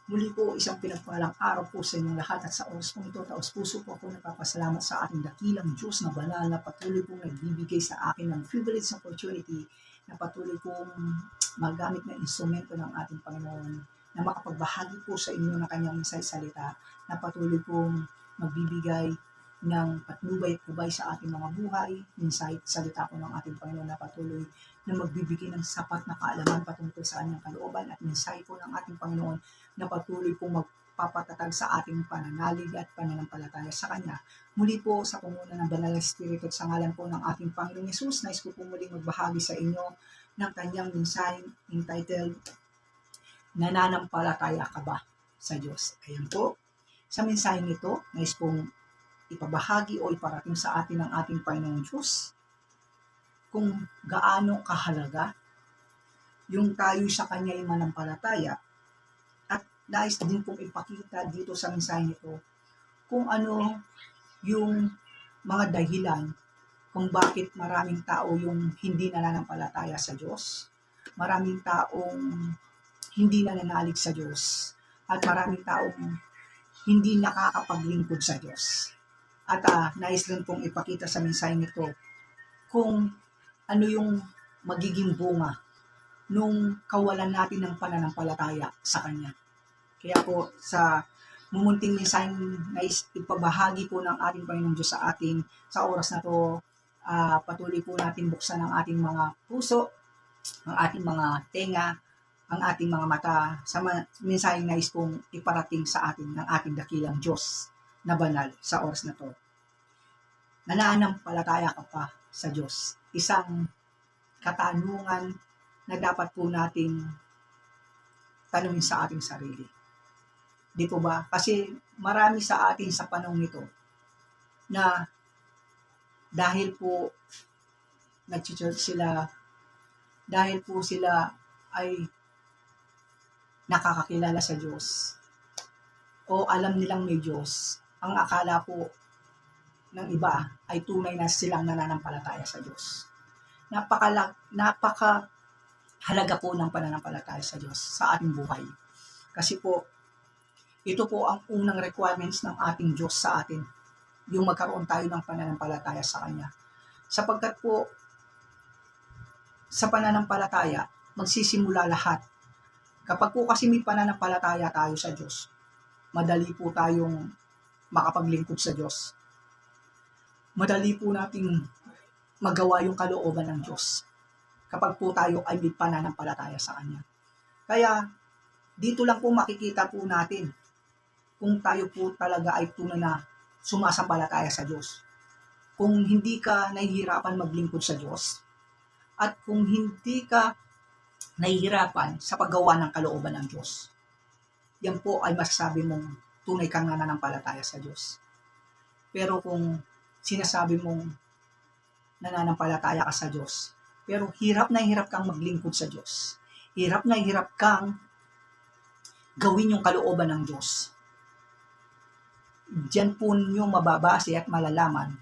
Muli po, isang pinagpalang araw po sa inyong lahat at sa oras po ito, taos puso po ako nagpapasalamat sa ating dakilang Diyos na banal na patuloy pong nagbibigay sa akin ng privilege opportunity na patuloy pong magamit na instrumento ng ating Panginoon na makapagbahagi po sa inyo ng kanyang mensahe salita na patuloy pong magbibigay ng patnubay at gabay sa ating mga buhay, mensahe salita po ng ating Panginoon na patuloy na magbibigay ng sapat na kaalaman patungkol sa kanyang kalooban at mensahe po ng ating Panginoon na patuloy pong magpapatatag sa ating pananalig at pananampalataya sa Kanya. Muli po sa panguna ng Banal na Espiritu at sa ngalan po ng ating Panginoong Yesus, nais ko po muling magbahagi sa inyo ng kanyang mensahe entitled, Nananampalataya ka ba sa Diyos? Ayan po. Sa mensahe nito, nais pong ipabahagi o iparating sa atin ng ating Panginoong Diyos kung gaano kahalaga yung tayo sa Kanya ay manampalataya. Nais din pong ipakita dito sa mensahe nito kung ano yung mga dahilan kung bakit maraming tao yung hindi nananampalataya sa Diyos, maraming taong hindi nananalig sa Diyos, at maraming taong hindi nakakapaglingkod sa Diyos. At nais din pong ipakita sa mensahe nito kung ano yung magiging bunga nung kawalan natin ng pananampalataya sa Kanya. Kaya po sa mumunting mensaheng na ipabahagi po ng ating Panginoong Diyos sa atin sa oras na to, patuloy po natin buksan ang ating mga puso, ang ating mga tenga, ang ating mga mata sa mensaheng nais pong iparating sa atin ng ating dakilang Diyos na banal sa oras na to. Nananampalataya ka pa sa Diyos? Isang katanungan na dapat po nating tanungin sa ating sarili. Di po ba? Kasi marami sa atin sa panahon nito na dahil po nag-church sila, dahil po sila ay nakakakilala sa Diyos o alam nilang may Diyos, ang akala po ng iba ay tunay na silang nananampalataya sa Diyos. Napakahalaga po ng pananampalataya sa Diyos sa ating buhay. Kasi po, ito po ang unang requirements ng ating Diyos sa atin, yung magkaroon tayo ng pananampalataya sa Kanya. Sapagkat po, sa pananampalataya, magsisimula lahat. Kapag po kasi may pananampalataya tayo sa Diyos, madali po tayong makapaglingkod sa Diyos. Madali po nating magawa yung kalooban ng Diyos kapag po tayo ay may pananampalataya sa Kanya. Kaya, dito lang po makikita po natin kung tayo po talaga ay tunay na sumasampalataya sa Diyos. Kung hindi ka nahihirapan maglingkod sa Diyos, at kung hindi ka nahihirapan sa paggawa ng kalooban ng Diyos, yan po ay masasabi mong tunay kang nananampalataya sa Diyos. Pero kung sinasabi mong nananampalataya ka sa Diyos, pero hirap na hirap kang maglingkod sa Diyos, hirap na hirap kang gawin yung kalooban ng Diyos, diyan po nyo mababase at malalaman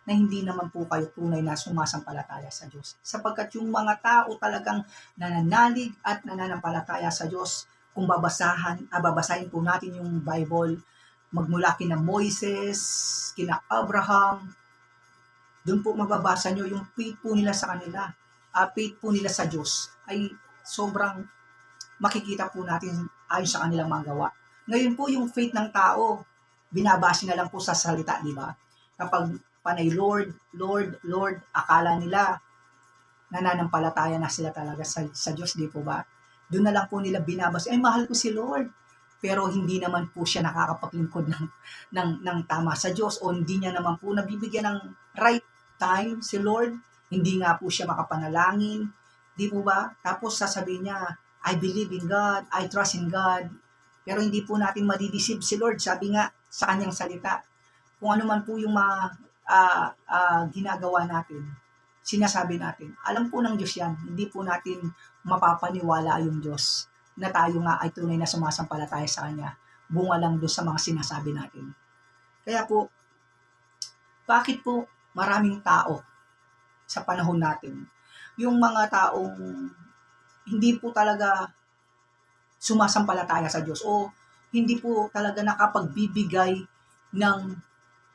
na hindi naman po kayo tunay na sumasampalataya sa Diyos. Sapagkat yung mga tao talagang nananalig at nananampalataya sa Diyos, kung babasahin po natin yung Bible, magmula kina Moises, kina Abraham, doon po mababasa nyo yung faith po nila sa kanila, faith po nila sa Diyos, ay sobrang makikita po natin ayon sa kanilang mga gawa. Ngayon po yung faith ng tao, binabase na lang po sa salita, di ba? Kapag panay Lord, Lord, Lord, akala nila nananampalataya na sila talaga sa Diyos, di po ba? Doon na lang po nila binabase, ay mahal ko si Lord. Pero hindi naman po siya nakakapaglingkod ng tama sa Diyos, o hindi niya naman po nabibigyan ng right time si Lord. Hindi nga po siya makapanalangin, di po ba? Tapos sasabihin niya, I believe in God, I trust in God. Pero hindi po natin madideceive si Lord. Sabi nga sa kanyang salita, kung ano man po yung mga ginagawa natin, sinasabi natin, alam po ng Diyos yan. Hindi po natin mapapaniwala yung Diyos na tayo nga ay tunay na sumasampalataya sa Kanya. Bunga lang doon sa mga sinasabi natin. Kaya po, bakit po maraming tao sa panahon natin, yung mga taong hindi po talaga sumasampalataya sa Diyos o hindi po talaga nakapagbibigay ng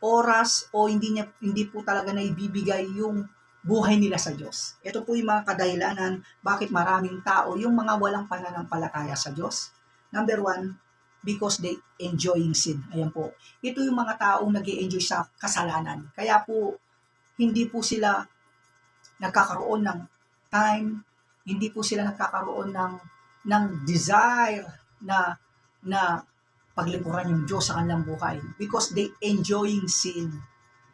oras o hindi po talaga naibibigay yung buhay nila sa Diyos. Ito po yung mga kadahilanan bakit maraming tao yung mga walang pananampalataya sa Diyos. Number one, because they enjoying sin. Ayan po. Ito yung mga taong nag-i-enjoy sa kasalanan. Kaya po, hindi po sila nagkakaroon ng time, hindi po sila nagkakaroon ng desire na paglingkuran yung Diyos sa kanilang buhay because they enjoying sin.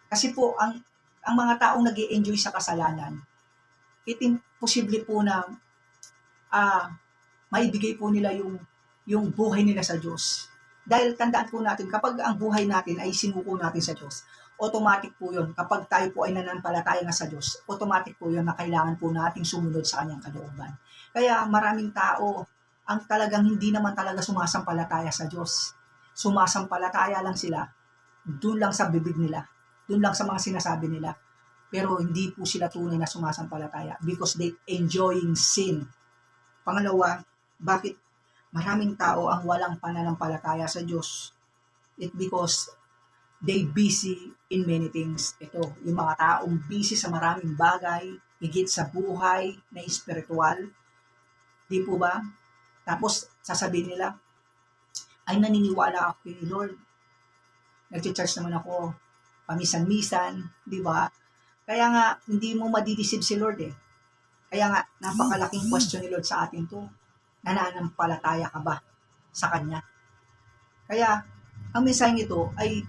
Kasi po, ang mga taong nag-i-enjoy sa kasalanan, posible po na maibigay po nila yung buhay nila sa Diyos. Dahil tandaan po natin, kapag ang buhay natin ay sinuko natin sa Diyos, automatic po yun. Kapag tayo po ay nananampalataya nga sa Diyos, automatic po yun na kailangan po nating sumunod sa kanyang kalooban. Kaya maraming tao ang talagang hindi naman talaga sumasampalataya sa Diyos. Sumasampalataya lang sila, doon lang sa bibig nila, doon lang sa mga sinasabi nila. Pero hindi po sila tunay na sumasampalataya because they enjoying sin. Pangalawa, bakit maraming tao ang walang pananampalataya sa Diyos? It because they busy in many things. Ito, yung mga taong busy sa maraming bagay, higit sa buhay na espiritual. Di po ba? Tapos, sasabihin nila, ay naniniwala ako kay Lord. Nag-charge naman ako, pamisan-misan, di ba? Kaya nga, hindi mo madideceive si Lord eh. Kaya nga, napakalaking question ni Lord sa atin to. Nananampalataya ka ba sa Kanya? Kaya, ang mensaheng ito ay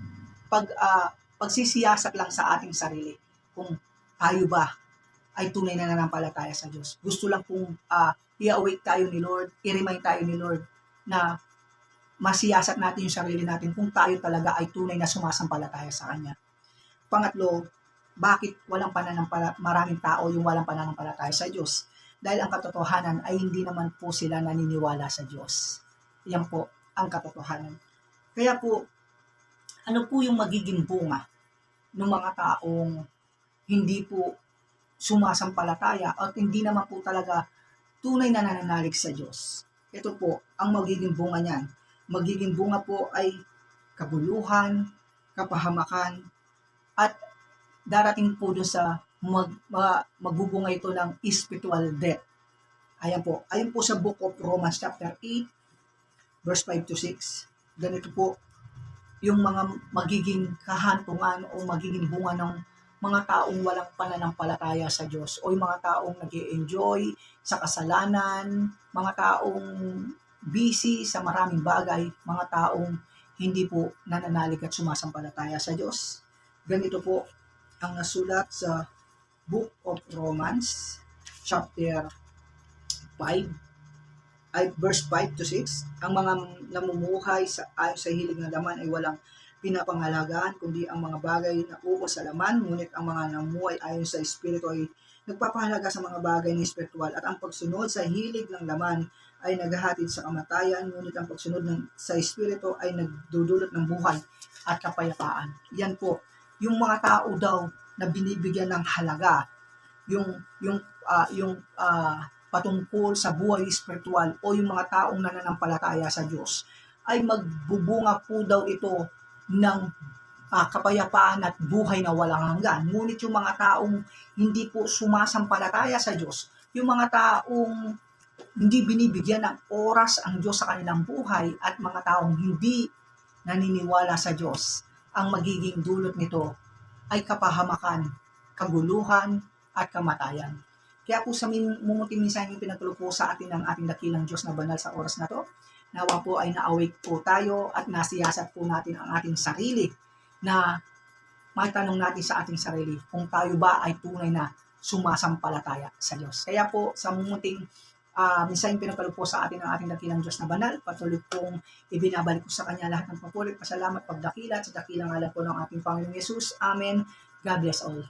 pagsisiyasat lang sa ating sarili kung tayo ba ay tunay na nananampalataya sa Diyos. Gusto lang kung i-awake tayo ni Lord, i-remind tayo ni Lord na masiyasat natin yung sarili natin kung tayo talaga ay tunay na sumasampalataya sa Kanya. Pangatlo, bakit maraming tao yung walang pananampalataya sa Diyos? Dahil ang katotohanan ay hindi naman po sila naniniwala sa Diyos. Yan po ang katotohanan. Kaya po, ano po yung magiging bunga ng mga taong hindi po sumasampalataya at hindi naman po talaga tunay na nananalig sa Diyos? Ito po, ang magiging bunga niyan. Magiging bunga po ay kabuluhan, kapahamakan, at darating po doon sa magbubunga ito ng spiritual death. Ayan po. Ayon po sa Book of Romans chapter 8, verse 5 to 6. Ganito po yung mga magiging kahantungan o magiging bunga ng mga taong walang pananampalataya sa Diyos o yung mga taong nag-i-enjoy sa kasalanan, mga taong busy sa maraming bagay, mga taong hindi po nananalig at sumasampalataya sa Diyos. Ganito po ang nasulat sa Book of Romans chapter 5 ay verse 5 to 6, ang mga namumuhay ayon sa hilig ng laman ay walang pinapangalagaan kundi ang mga bagay na ukol sa laman, ngunit ang mga namumuhay ayon sa Espiritu ay nagpapahalaga sa mga bagay na espiritual, at ang pagsunod sa hilig ng laman ay naghahatid sa kamatayan, ngunit ang pagsunod sa Espiritu ay nagdudulot ng buhay at kapayapaan. Yan po, yung mga tao daw na binibigyan ng halaga, yung patungkol sa buhay espiritual o yung mga taong nananampalataya sa Diyos, ay magbubunga po daw ito ng kapayapaan at buhay na walang hanggan. Ngunit yung mga taong hindi po sumasampalataya sa Diyos, yung mga taong hindi binibigyan ng oras ang Diyos sa kanilang buhay at mga taong hindi naniniwala sa Diyos, ang magiging dulot nito ay kapahamakan, kaguluhan, at kamatayan. Kaya po sa mumuting minsan yung pinagtulo po sa atin ng ating dakilang Diyos na banal sa oras na to, nawa po ay na-awake po tayo at nasiyasat po natin ang ating sarili na matanong natin sa ating sarili kung tayo ba ay tunay na sumasampalataya sa Diyos. Kaya po sa mumuting minsan yung pinagtulo po sa atin ng ating dakilang Diyos na banal, patuloy pong ibinabalik ko sa Kanya lahat ng papulit, pasalamat, pagdakila at sa dakilang ngalan po ng ating Panginoong Yesus. Amen. God bless all.